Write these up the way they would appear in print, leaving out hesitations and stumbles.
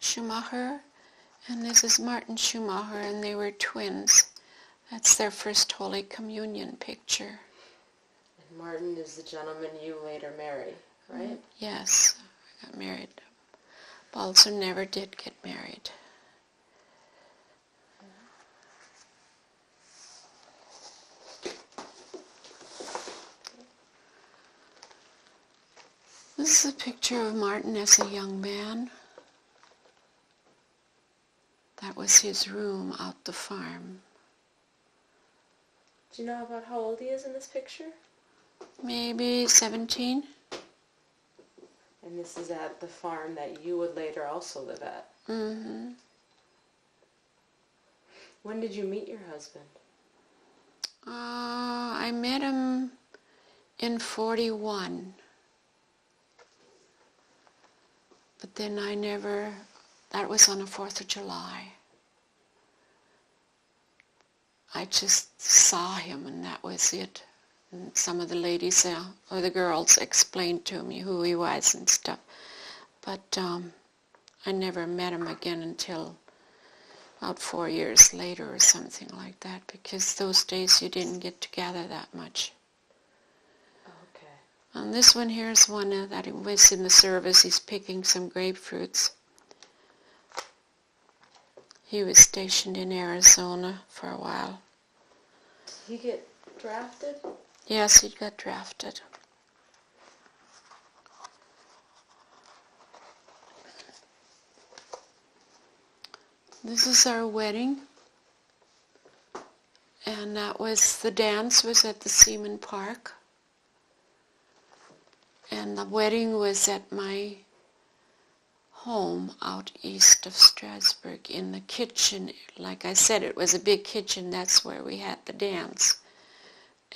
Schumacher, and this is Martin Schumacher, and they were twins. That's their first Holy Communion picture. And Martin is the gentleman you later married, right? Yes, I got married. Balzer never did get married. This is a picture of Martin as a young man. That was his room out the farm. Do you know about how old he is in this picture? Maybe 17. And this is at the farm that you would later also live at. Mm-hmm. When did you meet your husband? I met him in 41. But then that was on the 4th of July. I just saw him and that was it. And some of the ladies, or the girls, explained to me who he was and stuff. But I never met him again until about 4 years later or something like that, because those days you didn't get together that much. Okay. And this one here is one that was in the service. He's picking some grapefruits. He was stationed in Arizona for a while. Did he get drafted? Yes, he got drafted. This is our wedding. And the dance was at the Seaman Park. And the wedding was at my home out east of Strasbourg in the kitchen. Like I said, it was a big kitchen. That's where we had the dance.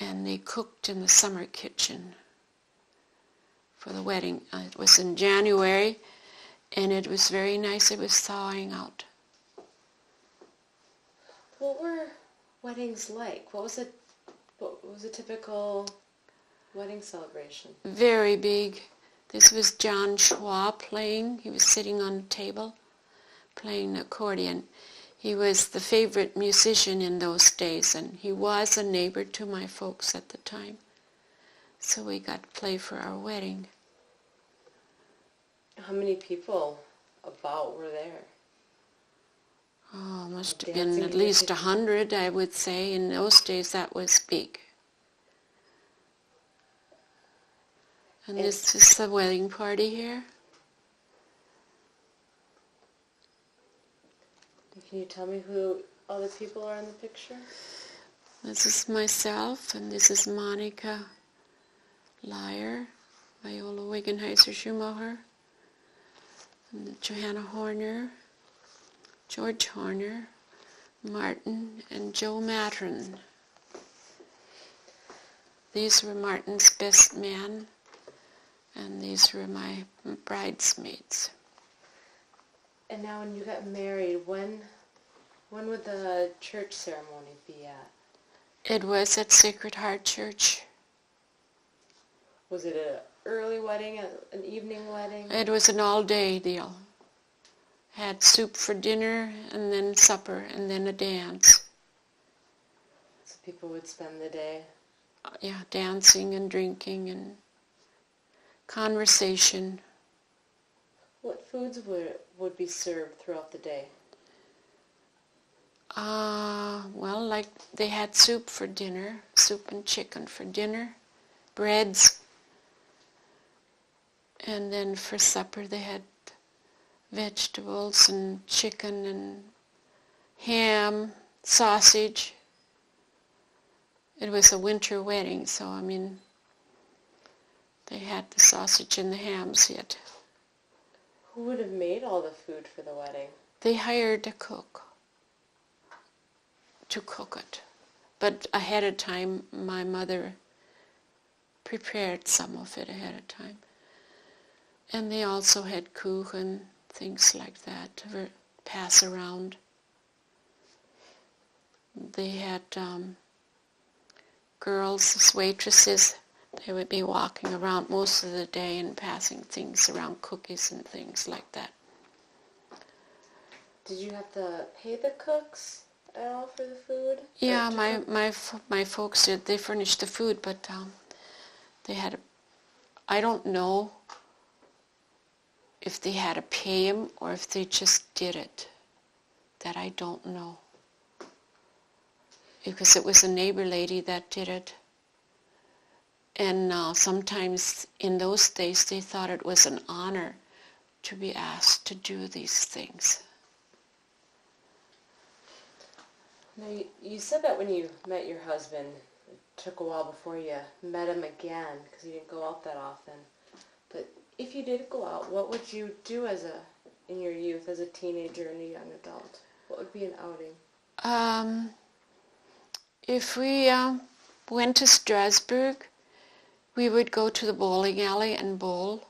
And they cooked in the summer kitchen for the wedding. It was in January, and it was very nice. It was thawing out. What were weddings like? What was a typical wedding celebration? Very big. This was John Schwab playing. He was sitting on a table playing the accordion. He was the favorite musician in those days, and he was a neighbor to my folks at the time. So we got to play for our wedding. How many people about were there? Oh, must have been at least 100, I would say. In those days, that was big. And this is the wedding party here. Can you tell me who other people are in the picture? This is myself, and this is Monica Lyer, Viola Wigenheiser Schumacher, and Johanna Horner, George Horner, Martin, and Joe Matron. These were Martin's best men, and these were my bridesmaids. And now when you got married, when would the church ceremony be at? It was at Sacred Heart Church. Was it an early wedding, an evening wedding? It was an all-day deal. Had soup for dinner, and then supper, and then a dance. So people would spend the day? Yeah, dancing and drinking and conversation. What foods would be served throughout the day? Well, like they had soup for dinner, soup and chicken for dinner, breads, and then for supper they had vegetables and chicken and ham, sausage. It was a winter wedding, so I mean, they had the sausage and the hams yet. Who would have made all the food for the wedding? They hired a cook to cook it. But ahead of time, my mother prepared some of it ahead of time. And they also had kuchen, things like that to pass around. They had girls as waitresses. They would be walking around most of the day and passing things around, cookies and things like that. Did you have to pay the cooks at all for the food? Yeah, Or to cook? my folks did. They furnished the food, but they had. I don't know if they had to pay them or if they just did it. That I don't know. Because it was a neighbor lady that did it. And sometimes in those days they thought it was an honor to be asked to do these things. Now, you said that when you met your husband, it took a while before you met him again because you didn't go out that often. But if you did go out, what would you do in your youth as a teenager and a young adult? What would be an outing? If we went to Strasbourg, we would go to the bowling alley and bowl.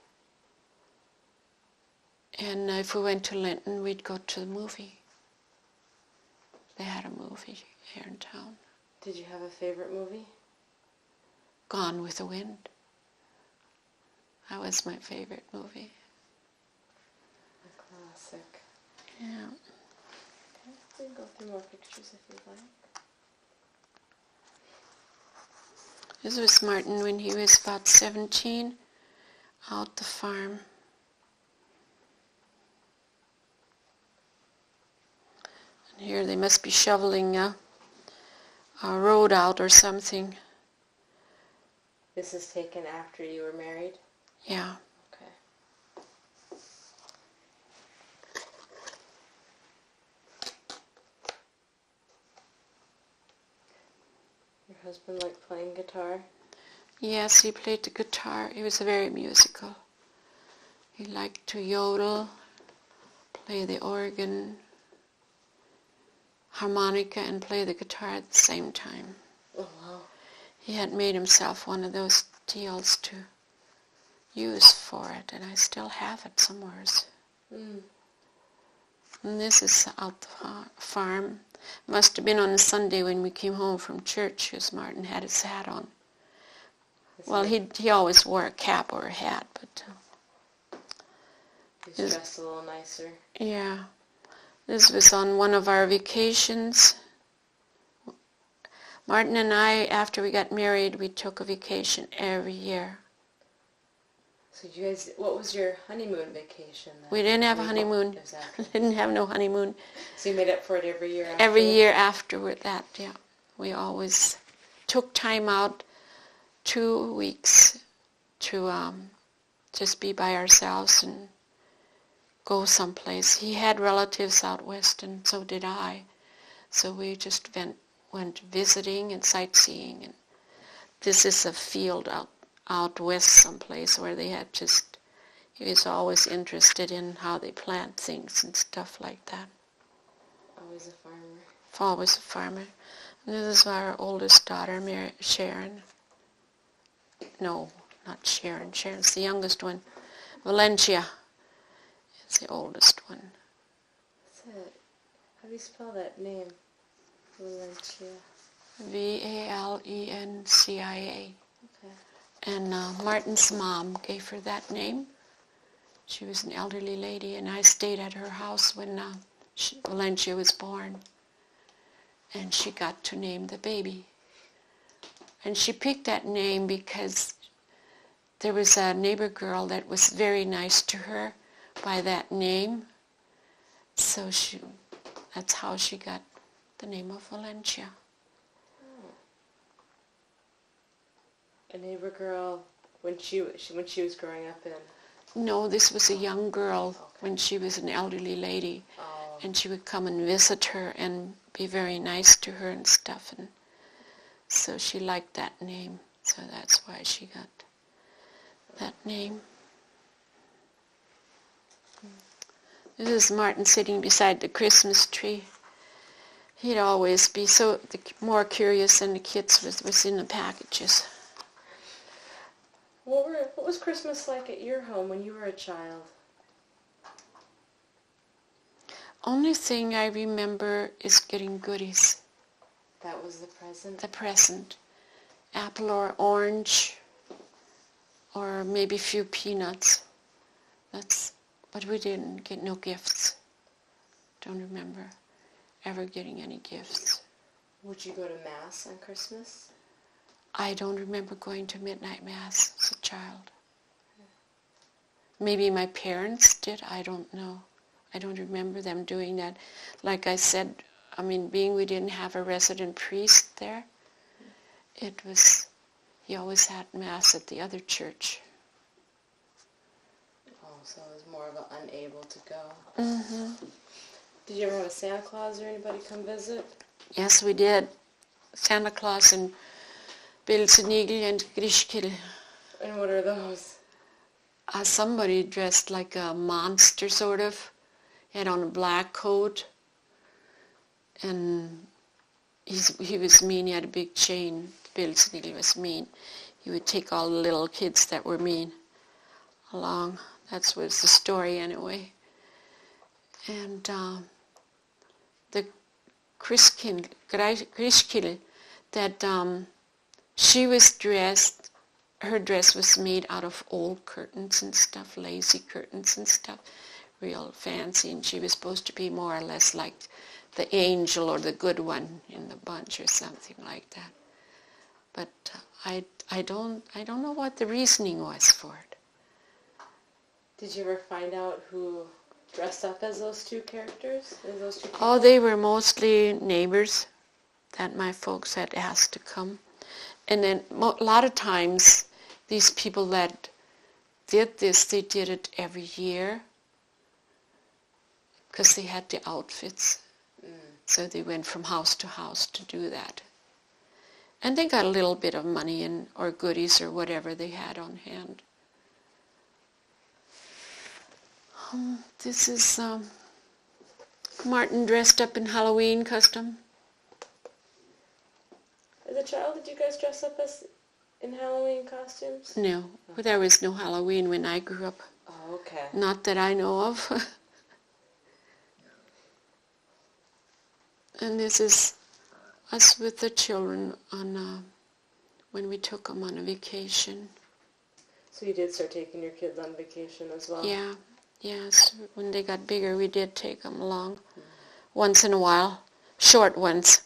And if we went to Linton, we'd go to the movie. They had a movie here in town. Did you have a favorite movie? Gone with the Wind. That was my favorite movie. A classic. Yeah. Okay, we can go through more pictures if you'd like. This was Martin when he was about 17, out the farm. And here they must be shoveling a road out or something. This is taken after you were married? Yeah. Okay. Your husband liked playing guitar? Yes, he played the guitar. He was very musical. He liked to yodel, play the organ, harmonica, and play the guitar at the same time. Oh, wow. He had made himself one of those deals to use for it, and I still have it somewhere. Mm. And this is out the farm. Must have been on a Sunday when we came home from church, because Martin had his hat on. Well, he always wore a cap or a hat, but... He was dressed a little nicer. Yeah. This was on one of our vacations. Martin and I, after we got married, we took a vacation every year. So you guys, what was your honeymoon vacation then? We didn't have a honeymoon. Didn't have no honeymoon. So you made up for it every year after? Every year after that, yeah. We always took time out, 2 weeks, to just be by ourselves and go someplace. He had relatives out west, and so did I. So we just went visiting and sightseeing. And this is a field out west someplace where they had just, he was always interested in how they plant things and stuff like that. Always a farmer. Always a farmer. And this is our oldest daughter, Sharon. No, not Sharon. Sharon's the youngest one. Valencia is the oldest one. What's it? How do you spell that name? Valencia. Valencia. Okay. And Martin's mom gave her that name. She was an elderly lady, and I stayed at her house when Valencia was born. And she got to name the baby. And she picked that name because there was a neighbor girl that was very nice to her by that name. So that's how she got the name of Valencia. A neighbor girl when she was growing up in? No, this was a young girl when she was an elderly lady. Oh. And she would come and visit her and be very nice to her and stuff. And so she liked that name. So that's why she got that name. This is Martin sitting beside the Christmas tree. He'd always be so more curious than the kids was in the packages. What was Christmas like at your home when you were a child? Only thing I remember is getting goodies. That was the present? The present. Apple or orange, or maybe a few peanuts. But we didn't get no gifts. Don't remember ever getting any gifts. Would you go to Mass on Christmas? I don't remember going to midnight Mass as a child. Maybe my parents did, I don't know. I don't remember them doing that. Like I said, being we didn't have a resident priest there, he always had Mass at the other church. Oh, so it was more of an unable to go. Mm-hmm. Did you ever have a Santa Claus or anybody come visit? Yes, we did. Santa Claus and Belsenigel and Grishkil. And what are those? Somebody dressed like a monster, sort of. He had on a black coat. And he was mean. He had a big chain. Belsenigel was mean. He would take all the little kids that were mean along. That was the story, anyway. And the Grishkil, that she was dressed, her dress was made out of old curtains and stuff, lacy curtains and stuff, real fancy, and she was supposed to be more or less like the angel or the good one in the bunch or something like that. But I don't know what the reasoning was for it. Did you ever find out who dressed up as those two characters? As those two people? Oh, they were mostly neighbors that my folks had asked to come. And then a lot of times, these people that did this, they did it every year because they had the outfits. So they went from house to house to do that. And they got a little bit of money or goodies or whatever they had on hand. This is Martin dressed up in Halloween costume. As a child, did you guys dress up as in Halloween costumes? No, there was no Halloween when I grew up. Oh, okay. Not that I know of. And this is us with the children on when we took them on a vacation. So you did start taking your kids on vacation as well? Yeah, yes. When they got bigger, we did take them along once in a while, short ones.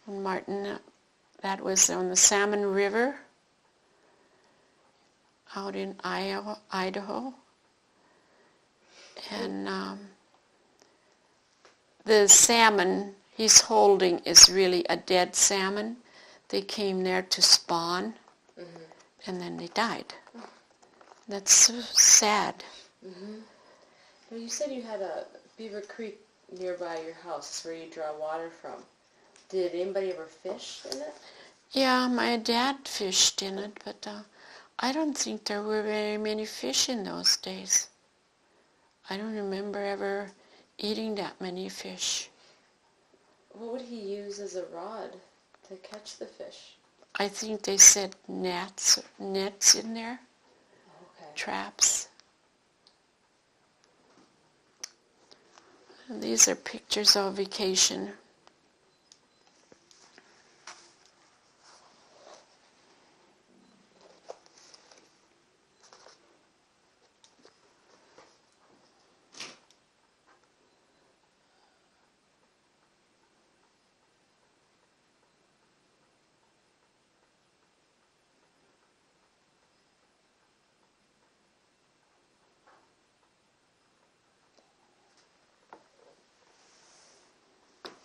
And Martin, that was on the Salmon River out in Idaho. And the salmon he's holding is really a dead salmon. They came there to spawn, and then they died. That's so sad. Well, you said you had a Beaver Creek nearby your house where you draw water from. Did anybody ever fish in it? Yeah, my dad fished in it, but I don't think there were very many fish in those days. I don't remember ever eating that many fish. What would he use as a rod to catch the fish? I think they said nets in there, Okay. traps. And these are pictures of vacation.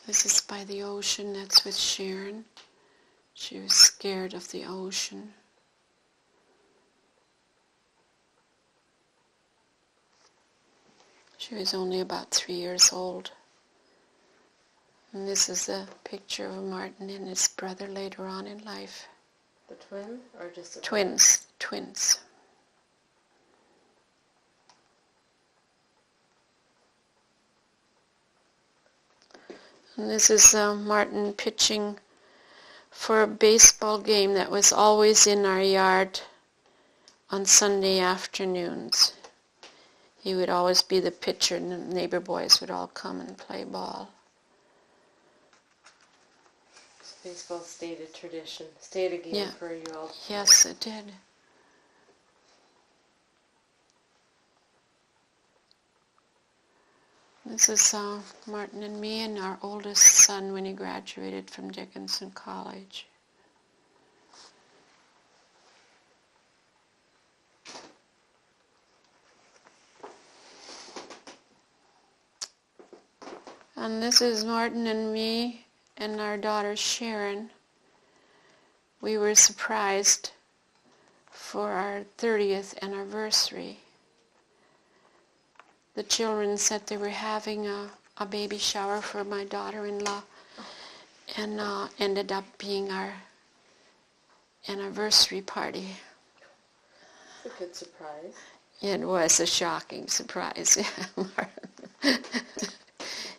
This is by the ocean. That's with Sharon. She was scared of the ocean. She was only about 3 years old. And this is a picture of Martin and his brother later on in life. The twin or just a Twins. And this is Martin pitching for a baseball game that was always in our yard on Sunday afternoons. He would always be the pitcher, and the neighbor boys would all come and play ball. Baseball stayed a tradition, stayed a game for you all. Yes, it did. This is Martin and me and our oldest son when he graduated from Dickinson College. And this is Martin and me and our daughter Sharon. We were surprised for our 30th anniversary. The children said they were having a baby shower for my daughter-in-law, and ended up being our anniversary party. It's a good surprise. It was a shocking surprise.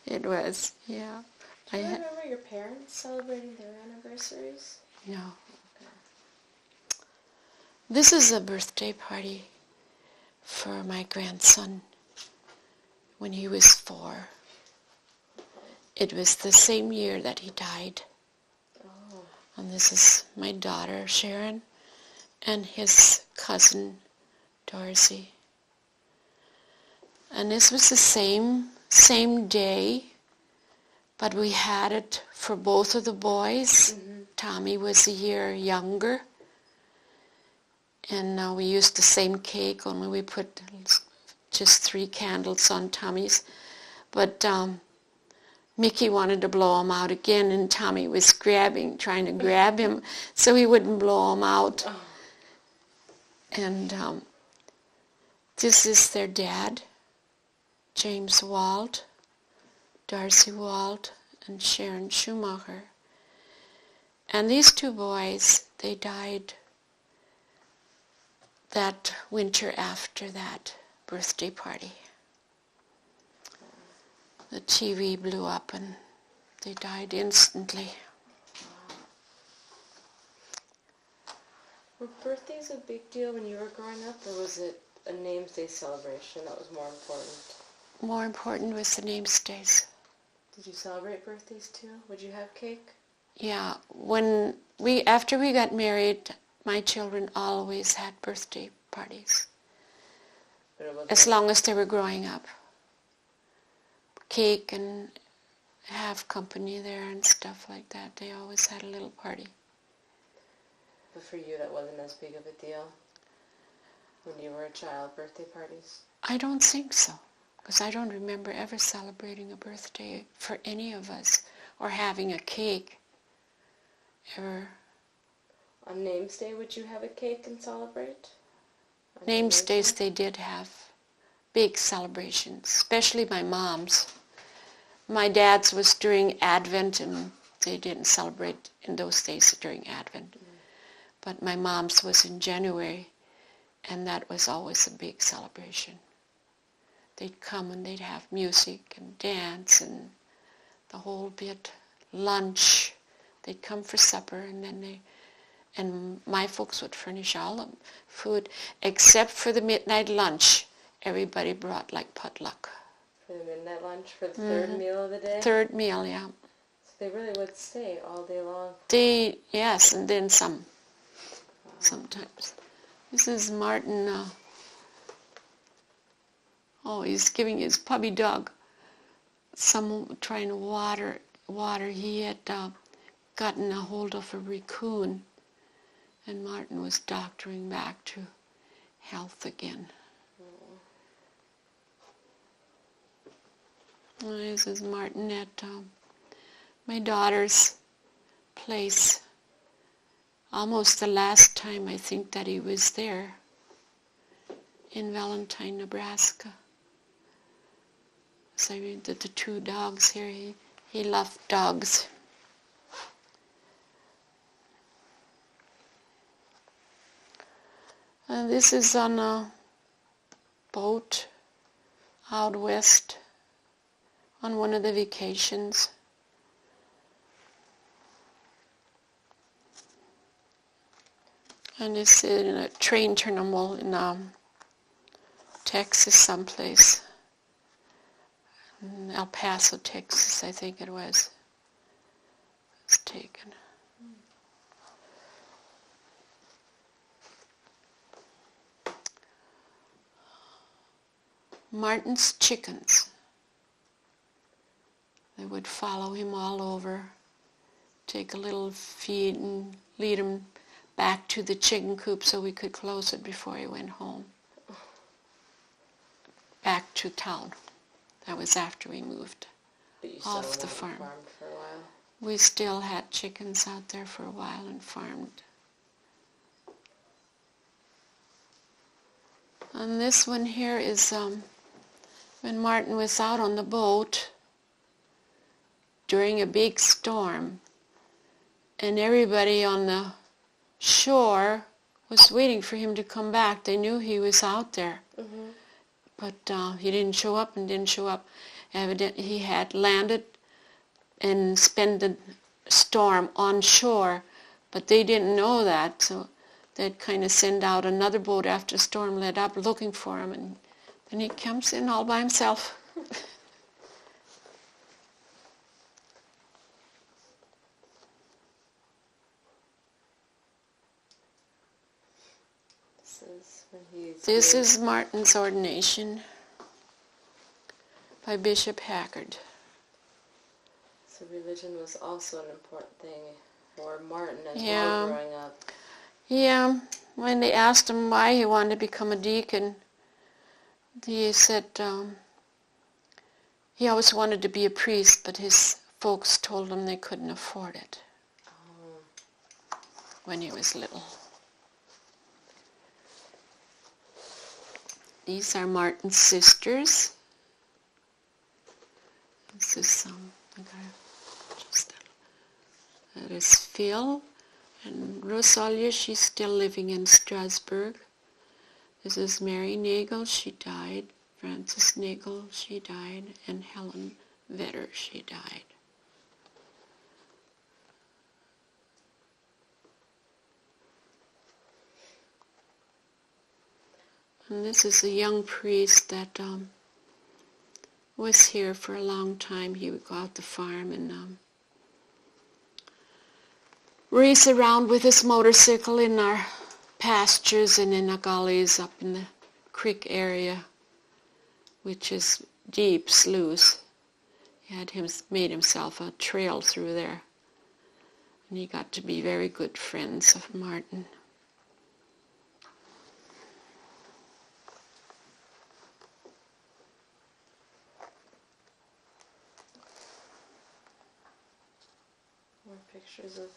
It was, yeah. Do you remember your parents celebrating their anniversaries? No. Okay. This is a birthday party for my grandson when he was 4. It was the same year that he died. Oh. And this is my daughter, Sharon, and his cousin, Dorsey. And this was the same day, but we had it for both of the boys. Mm-hmm. Tommy was a year younger, and we used the same cake, only we put just 3 candles on Tommy's. But Mickey wanted to blow him out again, and Tommy was trying to grab him so he wouldn't blow him out. Oh. And this is their dad, James Wald, Darcy Wald, and Sharon Schumacher. And these 2 boys, they died that winter after that birthday party. The TV blew up and they died instantly. Were birthdays a big deal when you were growing up, or was it a names day celebration that was more important? More important was the names days. Did you celebrate birthdays too? Would you have cake? Yeah, after we got married, my children always had birthday parties. But it wasn't As long as they were growing up. Cake and have company there and stuff like that. They always had a little party. But for you, that wasn't as big of a deal when you were a child, birthday parties? I don't think so, because I don't remember ever celebrating a birthday for any of us, or having a cake, ever. On Names Day, would you have a cake and celebrate? On Names days, Day? they did have big celebrations, especially my mom's. My dad's was during Advent, and they didn't celebrate in those days during Advent. But my mom's was in January, and that was always a big celebration. They'd come and they'd have music and dance and the whole bit, lunch. They'd come for supper, and my folks would furnish all the food, except for the midnight lunch. Everybody brought like potluck. For the midnight lunch, for the third meal of the day? Third meal, yeah. So they really would stay all day long? Yes, and then some. Wow. Sometimes. This is Martin. He's giving his puppy dog some trying to water. He had gotten a hold of a raccoon, and Martin was doctoring back to health again. This is Martin at my daughter's place. Almost the last time I think that he was there, in Valentine, Nebraska. So the 2 dogs here, he loved dogs. And this is on a boat out west on one of the vacations. And it's in a train terminal in Texas someplace. In El Paso, Texas, I think it was. It's taken. Martin's chickens. They would follow him all over, take a little feed and lead him back to the chicken coop so we could close it before he went home. Back to town. That was after we moved off the farm. Farmed for a while? We still had chickens out there for a while and farmed. And this one here is when Martin was out on the boat during a big storm, and everybody on the shore was waiting for him to come back. They knew he was out there. Mm-hmm. But he didn't show up and didn't show up. Evidently he had landed and spent the storm on shore, but they didn't know that, so they'd kind of send out another boat after the storm let up looking for him, and then he comes in all by himself. This is Martin's ordination by Bishop Haggard. So religion was also an important thing for Martin as well growing up. Yeah, when they asked him why he wanted to become a deacon, he said he always wanted to be a priest, but his folks told him they couldn't afford it when he was little. These are Martin's sisters. This is that is Phil and Rosalia. She's still living in Strasbourg. This is Mary Nagel. She died. Frances Nagel. She died, and Helen Vetter. She died. And this is a young priest that was here for a long time. He would go out the farm and race around with his motorcycle in our pastures and in the gullies up in the creek area, which is deep sloughs. He had made himself a trail through there. And he got to be very good friends of Martin. Pictures of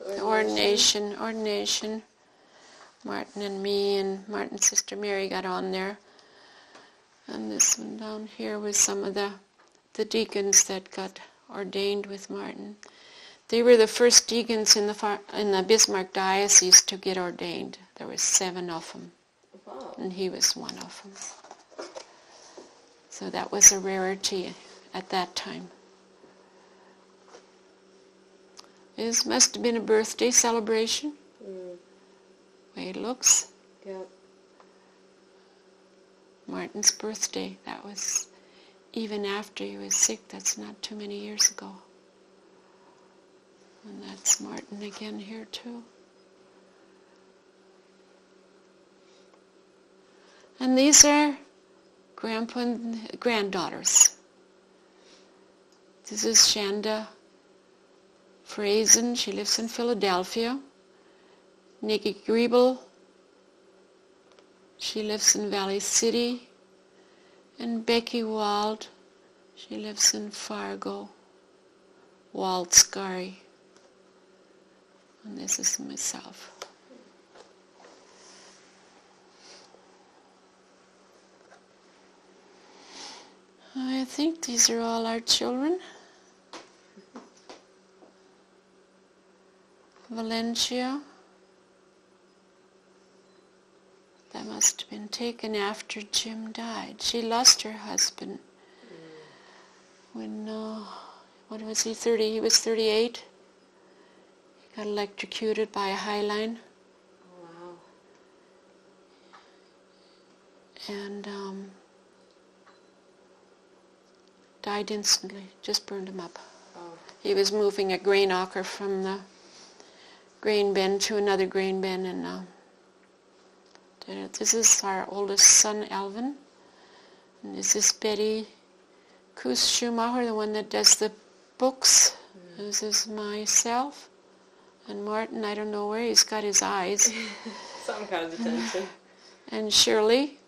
the ordination. Martin and me and Martin's sister Mary got on there. And this one down here was some of the deacons that got ordained with Martin. They were the first deacons in the Bismarck diocese to get ordained. There were 7 of them. Wow. And he was one of them. So that was a rarity at that time. This must have been a birthday celebration. Way it looks. Yep. Martin's birthday. That was even after he was sick. That's not too many years ago. And that's Martin again here too. And these are grandpa and granddaughters. This is Shanda Frazen, she lives in Philadelphia. Nikki Griebel, she lives in Valley City. And Becky Wald, she lives in Fargo. Wald Scary. And this is myself. I think these are all our children. Valencia. That must have been taken after Jim died. She lost her husband when, what was he, 30? He was 38. He got electrocuted by a high line. Wow. And died instantly, just burned him up. Oh. He was moving a grain auger from the grain bin to another grain bin, and this is our oldest son, Alvin, and this is Betty Koos Schumacher, the one that does the books. This is myself. And Martin, I don't know where he's got his eyes. Some kind of attention. And Shirley,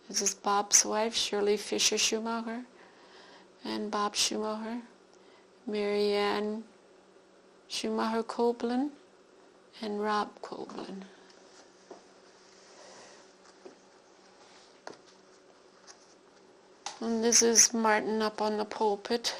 this is Bob's wife, Shirley Fisher Schumacher. And Bob Schumacher. Marianne Schumacher Copeland. And Rob Copeland. And this is Martin up on the pulpit.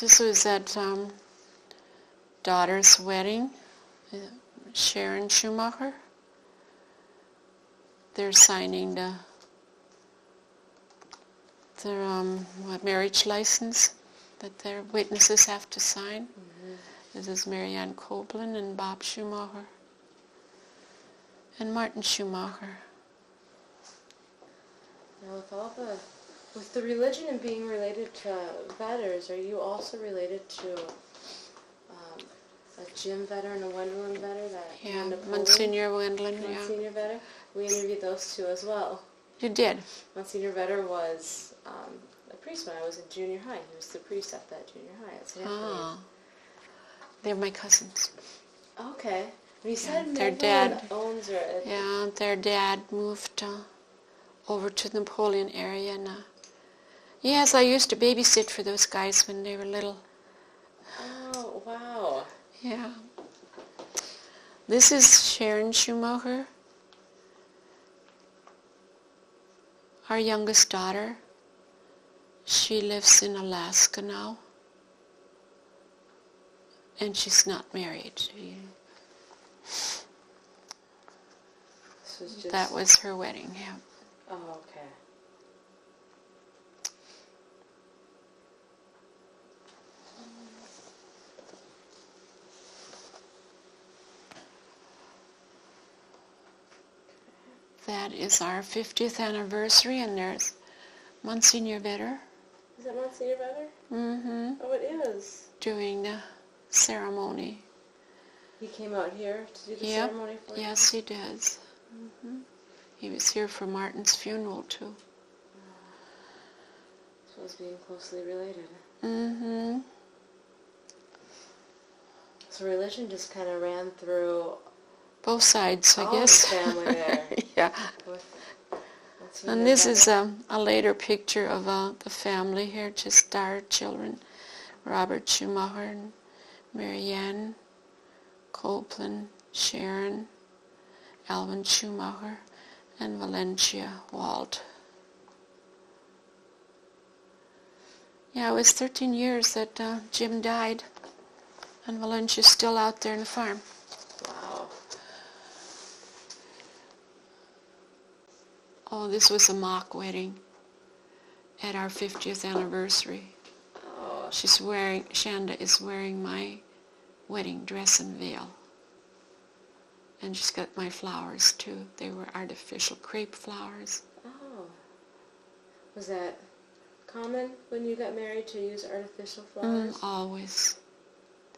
This was at daughter's wedding, Sharon Schumacher. They're signing their marriage license that their witnesses have to sign. Mm-hmm. This is Marianne Copeland and Bob Schumacher and Martin Schumacher. Now with the religion and being related to Vedders, are you also related to a Jim Vedder and a Wendland Vedder? Monsignor Wendland, Monsignor Vedder. We interviewed those two as well. You did? Monsignor Vedder was a priest when I was in junior high. He was the priest at that junior high at St. Anthony's. They're my cousins. Okay. You said their dad owns her. Yeah, their dad moved over to the Napoleon area. And, yes, I used to babysit for those guys when they were little. Oh, wow. Yeah. This is Sharon Schumacher, our youngest daughter. She lives in Alaska now, and she's not married. That was her wedding, yeah. Oh, okay. That is our 50th anniversary, and there's Monsignor Vedder. Is that Monsignor Vedder? Mm-hmm. Oh, it is. Doing the ceremony. He came out here to do the ceremony for you? Yes, he does. Mm-hmm. He was here for Martin's funeral, too. So it's being closely related. Mm-hmm. So religion just kind of ran through both sides, I guess. The family there. Yeah. And this is a later picture of the family here, just our children. Robert Schumacher and Marianne Copeland, Sharon, Alvin Schumacher, and Valencia Walt. Yeah, it was 13 years that Jim died, and Valencia's still out there in the farm. Wow. Oh, this was a mock wedding at our 50th anniversary. Oh. Shanda is wearing my wedding dress and veil. And she's got my flowers, too. They were artificial crepe flowers. Oh. Was that common when you got married to use artificial flowers? Always.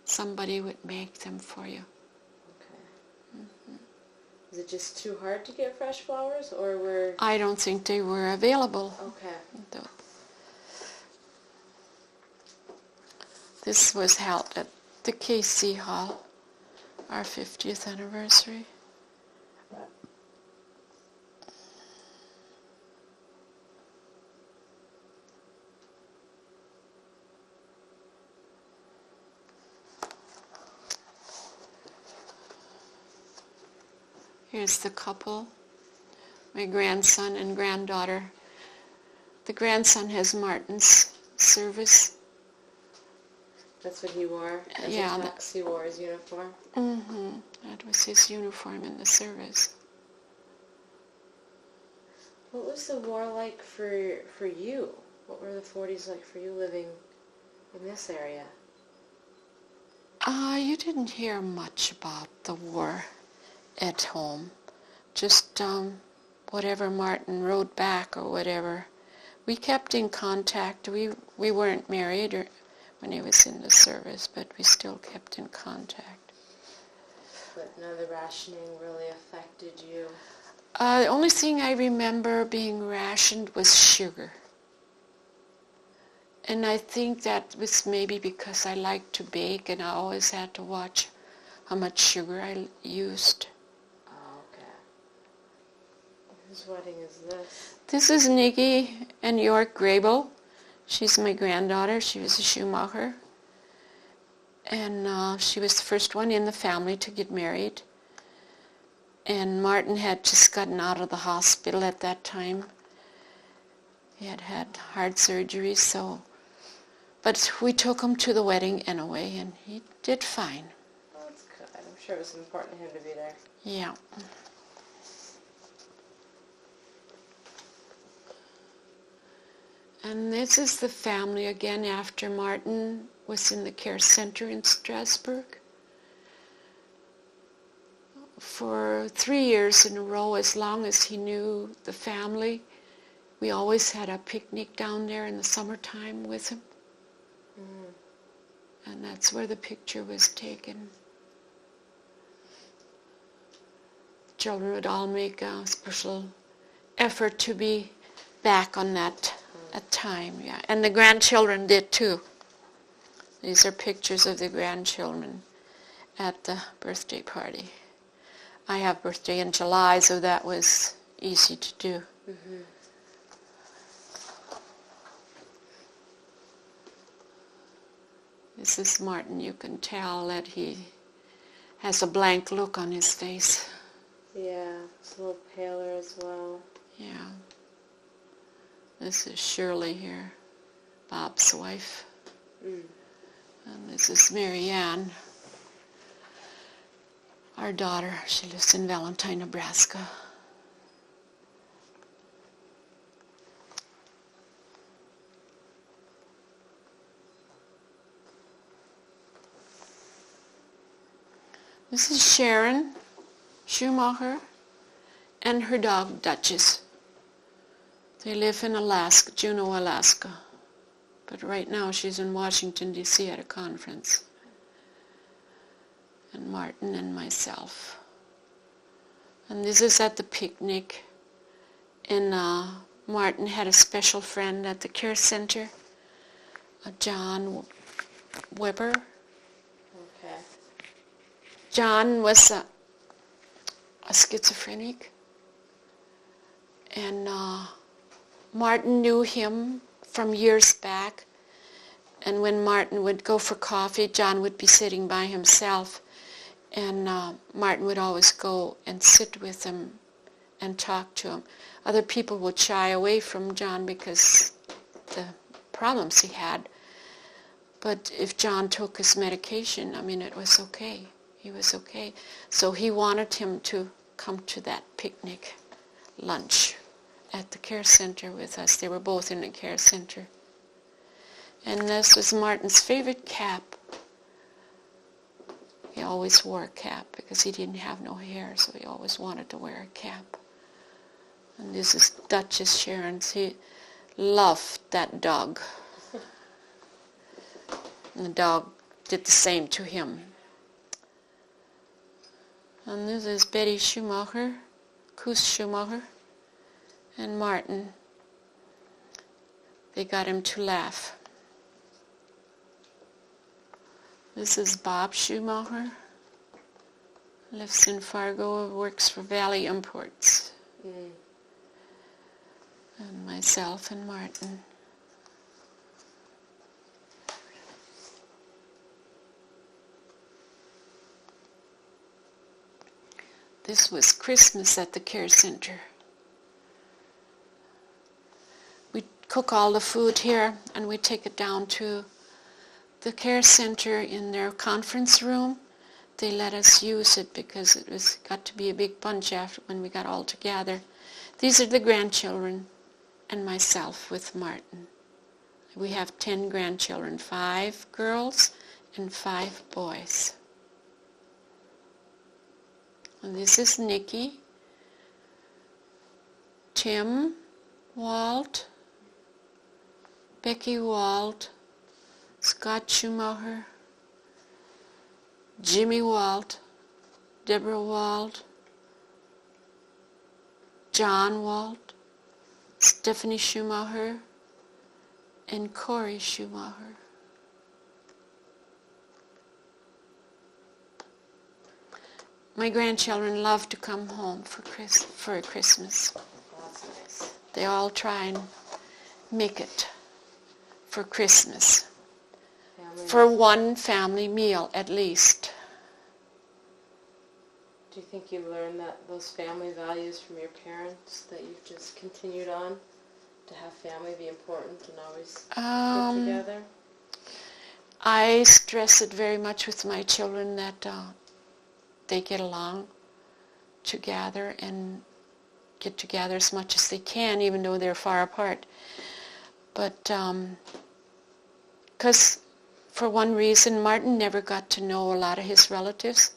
Somebody would make them for you. Okay. Mm-hmm. Is it just too hard to get fresh flowers, or were... I don't think they were available. Okay. This was held at the KC Hall, our 50th anniversary. Here's the couple, my grandson and granddaughter. The grandson has Martin's service. That's what he wore as a tux? He wore his uniform? Mm-hmm. That was his uniform in the service. What was the war like for you? What were the 40s like for you living in this area? You didn't hear much about the war at home. Just whatever Martin wrote back or whatever. We kept in contact. We weren't married, or when he was in the service, but we still kept in contact. But none of the rationing really affected you? The only thing I remember being rationed was sugar. And I think that was maybe because I liked to bake and I always had to watch how much sugar I used. Oh, okay. Whose wedding is this? This is Nikki and York Grable. She's my granddaughter. She was a Schumacher. And she was the first one in the family to get married. And Martin had just gotten out of the hospital at that time. He had had heart surgery, so... But we took him to the wedding anyway, and he did fine. Well, that's good. I'm sure it was important to him to be there. Yeah. And this is the family again after Martin was in the care center in Strasbourg. For 3 years in a row, as long as he knew the family, we always had a picnic down there in the summertime with him. Mm. And that's where the picture was taken. The children would all make a special effort to be back on that time, yeah. And the grandchildren did too. These are pictures of the grandchildren at the birthday party. I have birthday in July, so that was easy to do. Mm-hmm. This is Martin. You can tell that he has a blank look on his face. Yeah, it's a little paler as well. Yeah. This is Shirley here, Bob's wife. Mm. And this is Marianne, our daughter. She lives in Valentine, Nebraska. This is Sharon Schumacher and her dog Duchess. They live in Alaska, Juneau, Alaska. But right now she's in Washington, D.C. at a conference. And Martin and myself. And this is at the picnic. And Martin had a special friend at the care center, John Weber. Okay. John was a schizophrenic. And Martin knew him from years back, and when Martin would go for coffee, John would be sitting by himself, and Martin would always go and sit with him and talk to him. Other people would shy away from John because the problems he had, but if John took his medication, I mean, it was okay. He was okay. So he wanted him to come to that picnic lunch at the care center with us. They were both in the care center. And this was Martin's favorite cap. He always wore a cap because he didn't have no hair, so he always wanted to wear a cap. And this is Duchess Sharon. He loved that dog. And the dog did the same to him. And this is Betty Schumacher, Koos Schumacher, and Martin. They got him to laugh. This is Bob Schumacher. Lives in Fargo, works for Valley Imports. Mm. And myself and Martin. This was Christmas at the care center. We cook all the food here and we take it down to the care center in their conference room. They let us use it because it was got to be a big bunch after when we got all together. These are the grandchildren and myself with Martin. We have 10 grandchildren, 5 girls and 5 boys. And this is Nikki, Tim, Walt, Becky Walt, Scott Schumacher, Jimmy Walt, Deborah Walt, John Walt, Stephanie Schumacher, and Corey Schumacher. My grandchildren love to come home for Christmas. That's nice. They all try and make it for Christmas. Family. For one family meal at least. Do you think you learned those family values from your parents, that you've just continued on to have family be important and always get together? I stress it very much with my children that they get along together and get together as much as they can, even though they're far apart. But because for one reason, Martin never got to know a lot of his relatives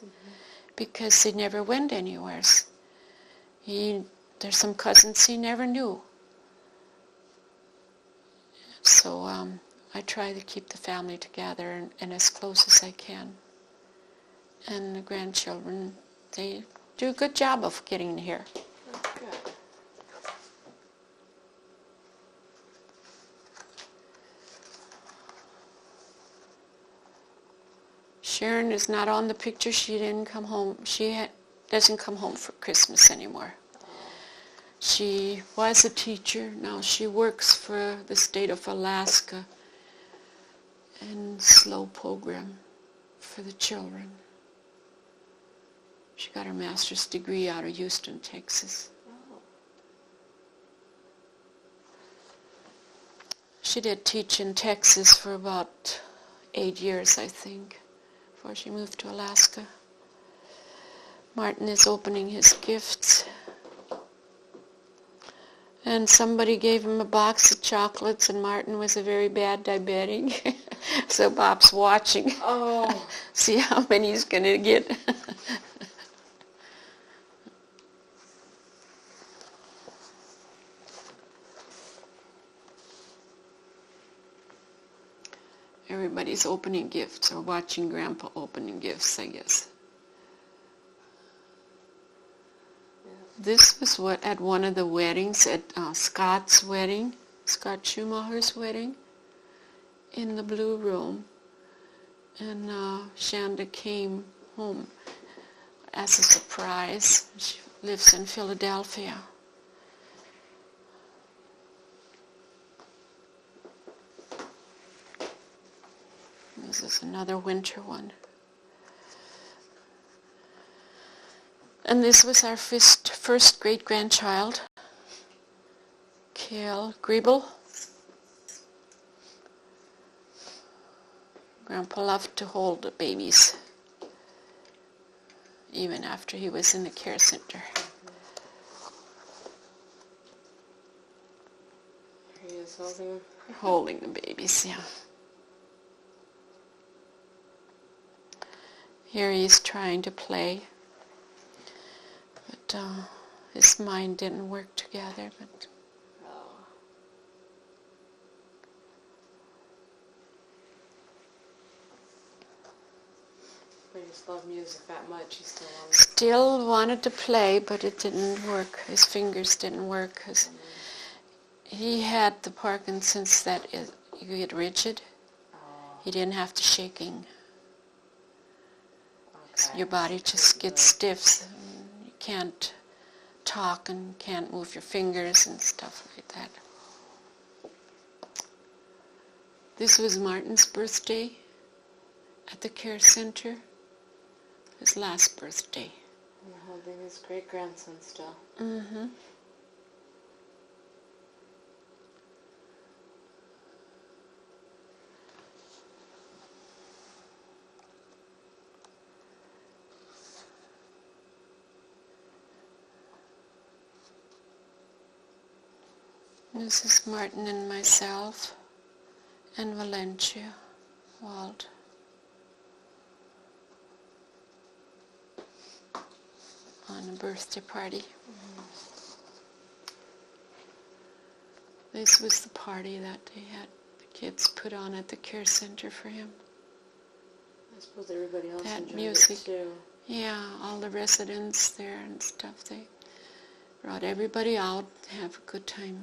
because they never went anywhere. There's some cousins he never knew. So I try to keep the family together and as close as I can. And the grandchildren, they do a good job of getting here. That's good. Sharon is not on the picture. She didn't come home. Doesn't come home for Christmas anymore. She was a teacher. Now she works for the state of Alaska in SLOW program for the children. She got her master's degree out of Houston, Texas. Oh. She did teach in Texas for about 8 years, I think, before she moved to Alaska. Martin is opening his gifts. And somebody gave him a box of chocolates, and Martin was a very bad diabetic. So Bob's watching. Oh. See how many he's going to get. Everybody's opening gifts or watching Grandpa opening gifts, I guess. This was at one of the weddings, at Scott's wedding, Scott Schumacher's wedding, in the Blue Room. And Shanda came home as a surprise. She lives in Philadelphia. This is another winter one. And this was our first great-grandchild, Kale Griebel. Grandpa loved to hold the babies, even after he was in the care center. He is holding them. Holding the babies, yeah. Here he's trying to play, but his mind didn't work together. But he just loved music that much. He still wanted to play, but it didn't work. His fingers didn't work because he had the Parkinson's that you get rigid. He didn't have the shaking. So your body just gets stiff. You can't talk and can't move your fingers and stuff like that. This was Martin's birthday at the care center. His last birthday. And holding his great-grandson still. Mm-hmm. This is Martin and myself and Valencia Walt. On a birthday party. This was the party that they had, the kids put on at the care center for him. I suppose everybody else That enjoyed music. it too. Yeah, all the residents there and stuff, they brought everybody out to have a good time.